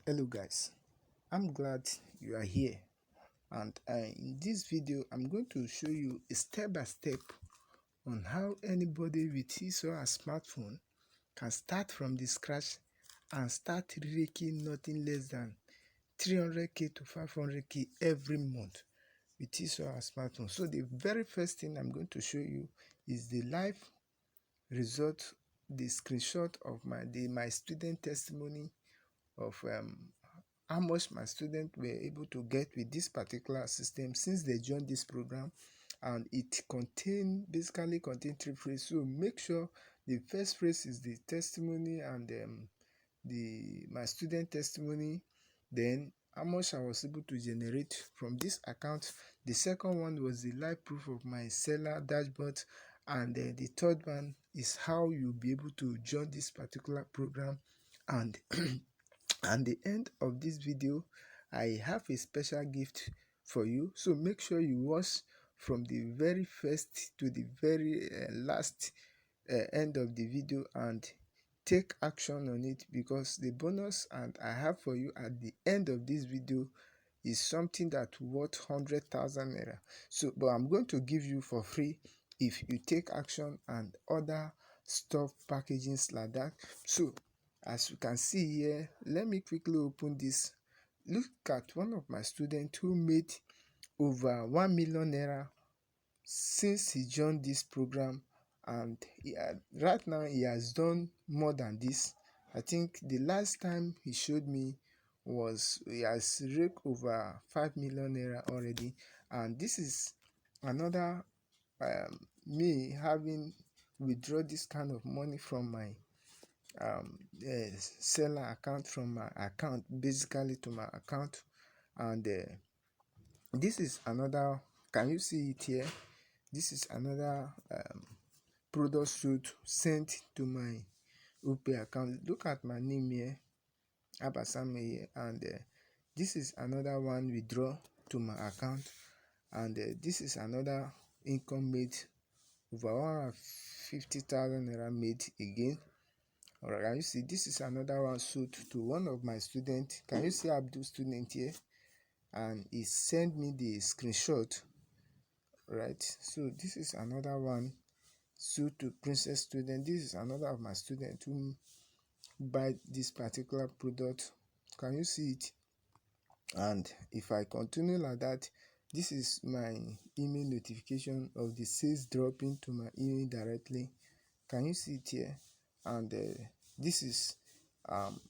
Hello guys, I'm glad you are here, and in this video I'm going to show you a step by step on how anybody with his or her smartphone can start from the scratch and start raking nothing less than 300k to 500k every month with his or her smartphone. So the very first thing I'm going to show you is the live result, the screenshot of my student testimony of how much my students were able to get with this particular system since they joined this program. And it basically contain three phrases. So make sure the first phrase is the testimony and my student testimony, then how much I was able to generate from this account. The second one was the live proof of my seller dashboard, and the third one is how you'll be able to join this particular program. And at the end of this video, I have a special gift for you, so make sure you watch from the very first to the very last end of the video and take action on it, because the bonus and I have for you at the end of this video is something that worth 100,000 naira. So but I'm going to give you for free if you take action and other stuff packagings like that. So as you can see here, let me quickly open this. Look at one of my students who made over 1 million naira since he joined this program, and right now he has done more than this. I think the last time he showed me was he has raked over 5 million naira already. And this is another me having withdraw this kind of money from my seller account, from my account basically to my account. And this is another, can you see it here? This is another product suit sent to my Opay account. Look at my name here, Abasame here, and this is another one withdraw to my account. And this is another income made over 150,000 naira made again. Alright, can you see this is another one suit to one of my students. Can you see Abdul student here? And he sent me the screenshot, right? So this is another one suit to princess student. This is another of my students who buy this particular product. Can you see it? And if I continue like that, this is my email notification of the sales dropping to my email directly. Can you see it here? And this is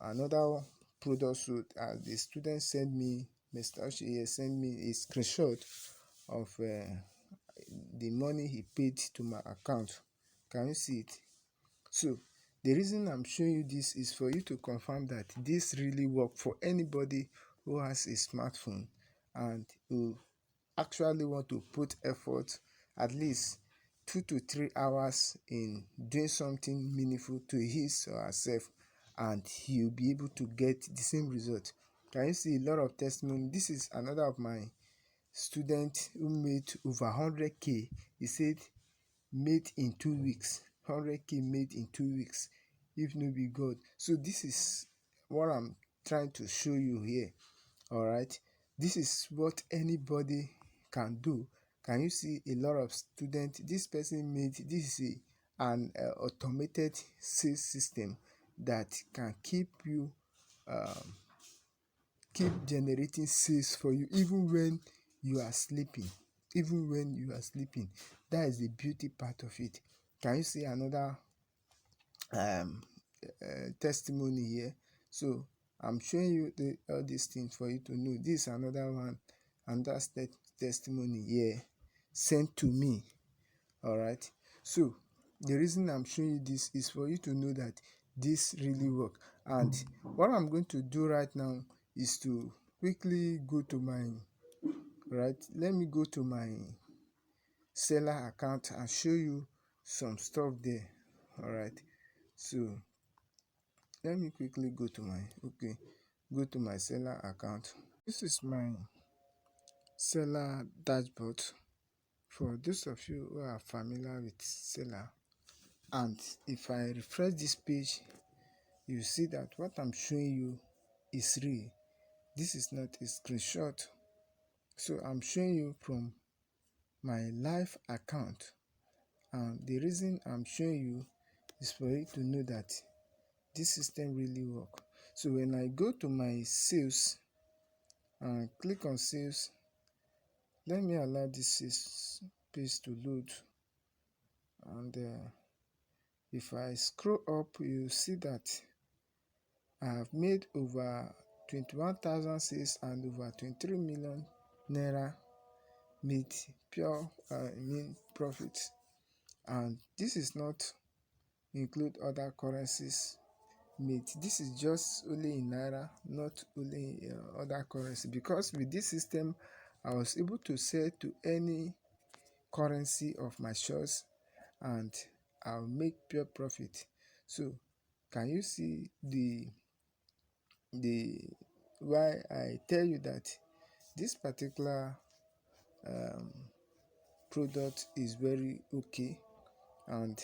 another product suit. The student sent me, Mr. Oshie sent me a screenshot of the money he paid to my account. Can you see it? So the reason I'm showing you this is for you to confirm that this really works for anybody who has a smartphone and who actually want to put effort, at least 2 to 3 hours in doing something meaningful to his or herself, and he'll be able to get the same result. Can you see a lot of testimony? This is another of my students who made over 100k. He said made in 2 weeks, 100k made in 2 weeks, if no be God. So this is what I'm trying to show you here. All right, this is what anybody can do. Can you see a lot of students? This person made this is an automated sales system that can keep you keep generating sales for you even when you are sleeping. Even when you are sleeping, that is the beauty part of it. Can you see another testimony here? So I'm showing you all these things for you to know. This is another one, and that's the testimony here sent to me. All right, so the reason I'm showing you this is for you to know that this really work. And what I'm going to do right now is to quickly go to my let me go to my seller account and show you some stuff there. All right, so let me quickly go to my seller account. This is my seller dashboard for those of you who are familiar with seller. And if I refresh this page, you see that what I'm showing you is real. This is not a screenshot. So I'm showing you from my live account, and the reason I'm showing you is for you to know that this system really work. So when I go to my sales and click on sales, let me allow this sales page to load, and if I scroll up, you see that I have made over 21,000 sales and over 23 million naira made pure profit. And this is not include other currencies made. This is just only in naira, not only in other currency, because with this system I was able to sell to any currency of my choice and I'll make pure profit. So can you see the why I tell you that this particular um, product is very okay? And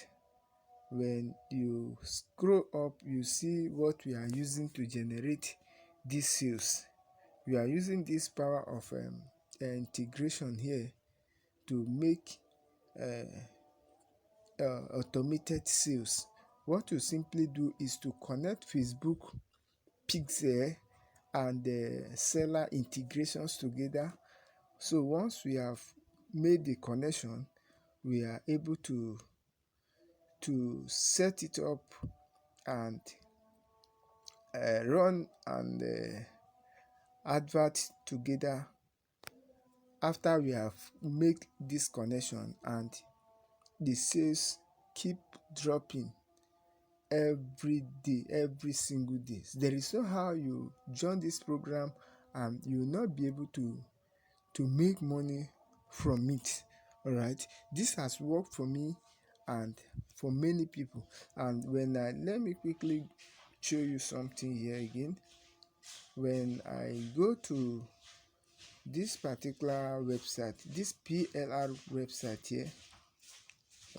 when you scroll up, you see what we are using to generate these sales. We are using this power of integration here to make automated sales. What you simply do is to connect Facebook Pixel and the seller integrations together. So once we have made the connection, we are able to set it up and run and advert together after we have made this connection, and the sales keep dropping every day, every single day. There is no how you join this program and you will not be able to make money from it. All right, this has worked for me and for many people. And when I let me quickly show you something here again. When I go to this particular website, this PLR website here,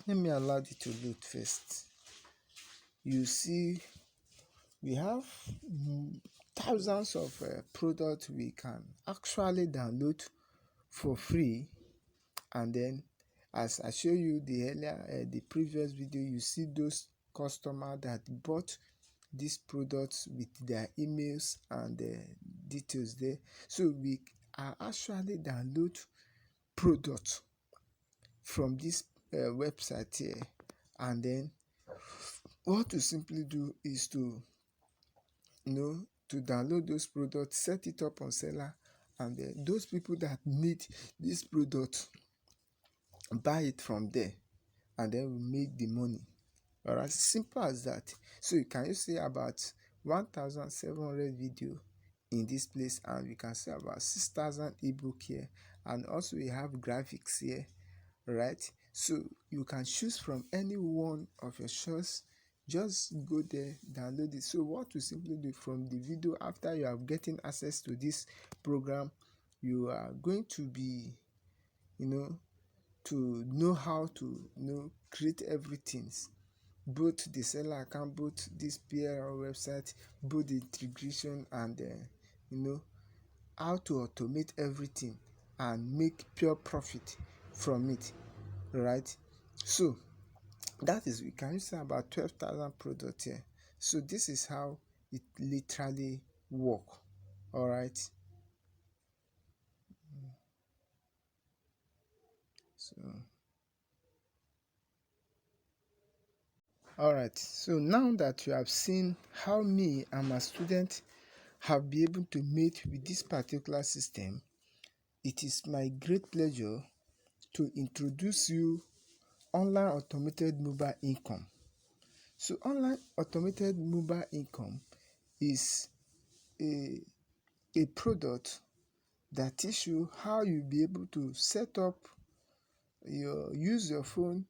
let me allow it to load first. You see we have thousands of products we can actually download for free. And then as I show you the earlier the previous video, you see those customers that bought these products with their emails and details there. So we are actually download products from this website here, and then what to simply do is to to download those products, set it up on seller, and those people that need this product buy it from there, and then we make the money. Alright, simple as that. So you can see about 1,700 video in this place, and we can see about 6,000 ebook here, and also we have graphics here, right? So you can choose from any one of your choice. Just go there, download it. So what you simply do from the video, after you have getting access to this program, you are going to be to know how to create everything, both the seller account, both this PLR website, both the integration, and how to automate everything and make pure profit from it, right? So that is, we can use about 12,000 products here. So this is how it literally work. All right, so so now that you have seen how me and my student have been able to make with this particular system, it is my great pleasure to introduce you online automated mobile income. So online automated mobile income is a product that teach you how you be able to set up use your phone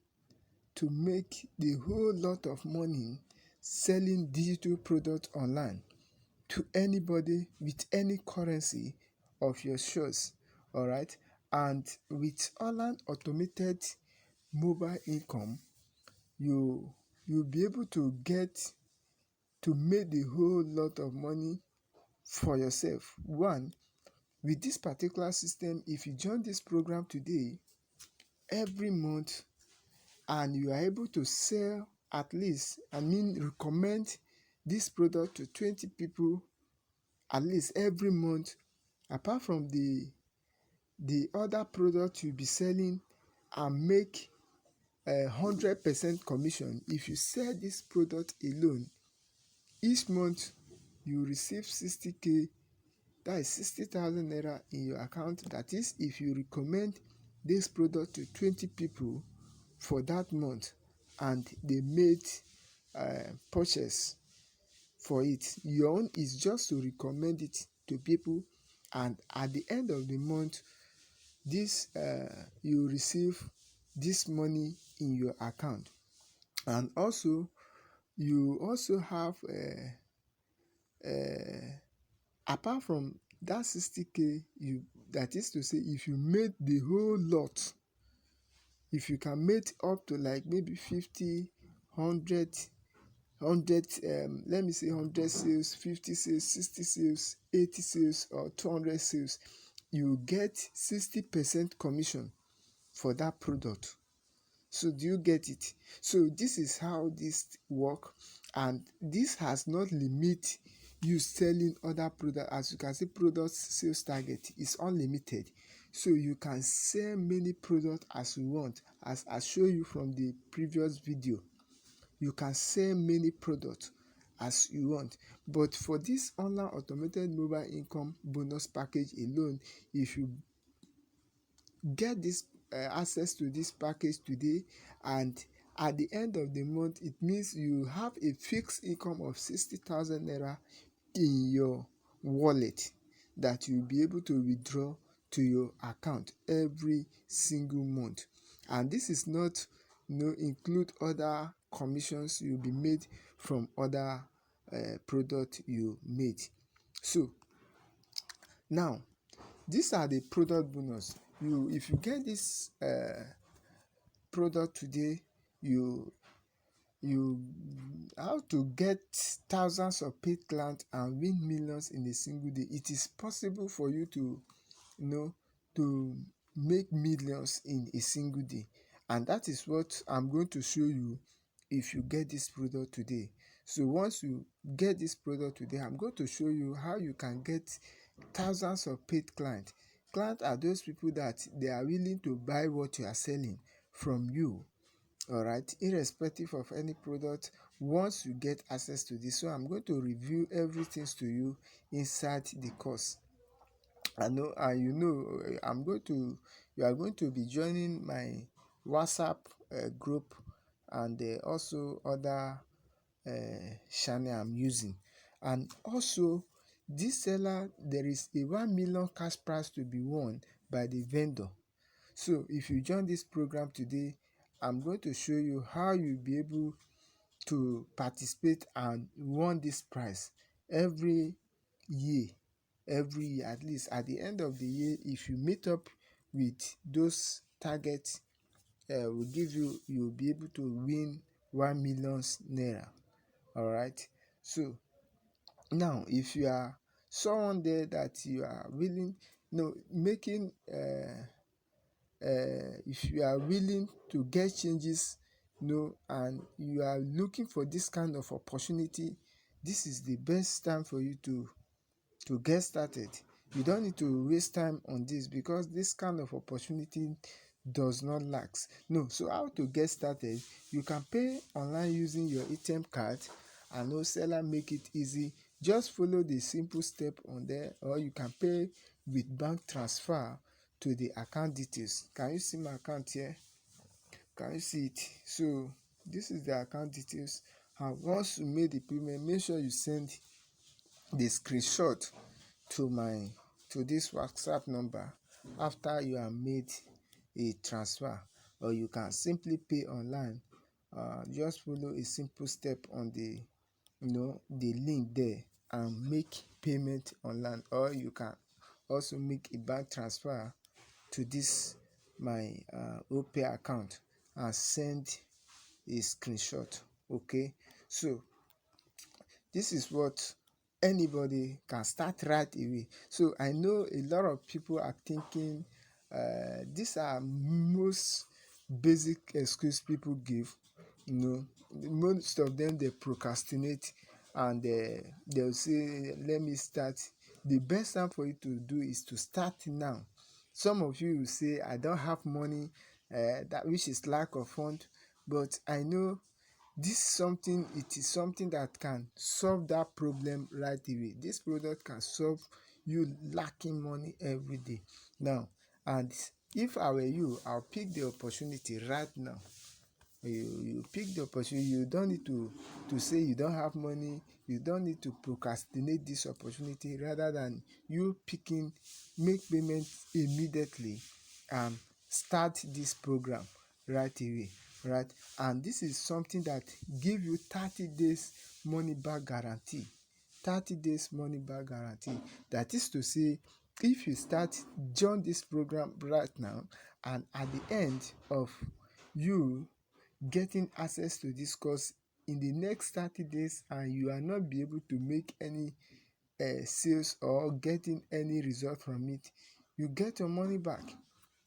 to make the whole lot of money selling digital product online to anybody with any currency of your choice. All right, and with online automated mobile income, you'll be able to get to make the whole lot of money for yourself. One, with this particular system, if you join this program today, every month, and you are able to sell at least, recommend this product to 20 people at least every month, apart from the other product you'll be selling, and make 100% commission. If you sell this product alone, each month you receive 60k, that is 60,000 naira in your account. That is, if you recommend this product to 20 people for that month and they made purchase for it, your own is just to recommend it to people, and at the end of the month, this you receive this money in your account. And also, you also have apart from that 60k, you, that is to say, if you made the whole lot, if you can make up to like maybe 50, 100, let me say 100 sales, 50 sales, 60 sales, 80 sales, or 200 sales, you get 60% commission for that product. So do you get it? So this is how this work, and this has not limit you selling other product. As you can see, product sales target is unlimited, so you can sell many products as you want. As I show you from the previous video, you can sell many products as you want. But for this online automated mobile income bonus package alone, if you get this access to this package today, and at the end of the month, it means you have a fixed income of 60,000 naira in your wallet that you'll be able to withdraw to your account every single month. And this is not, include other commissions you'll be made from other product you made. So now, these are the product bonus. If you get this product today, you how to get thousands of paid clients and win millions in a single day. It is possible for you to to make millions in a single day, and that is what I'm going to show you if you get this product today. So once you get this product today, I'm going to show you how you can get thousands of paid clients. Clients are those people that they are willing to buy what you are selling from you. All right, irrespective of any product, once you get access to this. So I'm going to review everything to you inside the course. I know, and you are going to be joining my WhatsApp group, and also other channel I'm using. And also, this seller, there is a 1 million cash prize to be won by the vendor. So if you join this program today, I'm going to show you how you'll be able to participate and won this prize every year. Every year, at least at the end of the year, if you meet up with those targets, will give you, you'll be able to win 1 million naira. All right. So now, if you are someone there that you are willing, making if you are willing to get changes, and you are looking for this kind of opportunity, this is the best time for you to get started. You don't need to waste time on this, because this kind of opportunity does not lax. So how to get started? You can pay online using your ATM card, and no seller make it easy. Just follow the simple step on there, or you can pay with bank transfer to the account details. Can you see my account here? Can you see it? So this is the account details, and once you made the payment, make sure you send the screenshot to this WhatsApp number after you have made a transfer. Or you can simply pay online. Just follow a simple step on the link there and make payment online. Or you can also make a bank transfer to this my OPay account and send a screenshot. Okay, so this is what anybody can start right away. So I know a lot of people are thinking these are most basic excuse people give. You know, most of them they procrastinate and they'll say, "Let me start." The best time for you to do is to start now. Some of you will say, "I don't have money," that which is lack of fund. But I know it is something that can solve that problem right away. This product can solve you lacking money every day now. And if I were you, I'll pick the opportunity right now. You pick the opportunity. You don't need to say you don't have money. You don't need to procrastinate this opportunity. Rather than you picking, make payment immediately and start this program right away, right? And this is something that give you 30 days money back guarantee. 30 days money back guarantee. That is to say, if you start join this program right now, and at the end of you getting access to this course in the next 30 days, and you are not be able to make any sales or getting any result from it, you get your money back.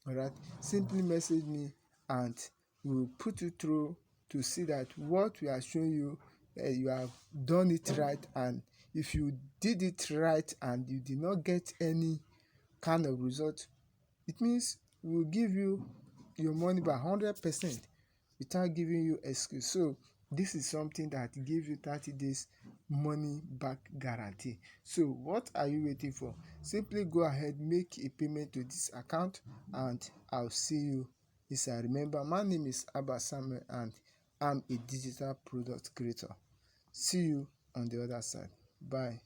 All right, simply message me and we'll put you through to see that what we are showing you, you have done it right. And if you did it right and you did not get any kind of result, it means we'll give you your money by 100% without giving you excuse. So this is something that gives you 30 days money back guarantee. So what are you waiting for? Simply go ahead, make a payment to this account, and I'll see you inside. Remember, my name is Abba Samuel and I'm a digital product creator. See you on the other side. Bye.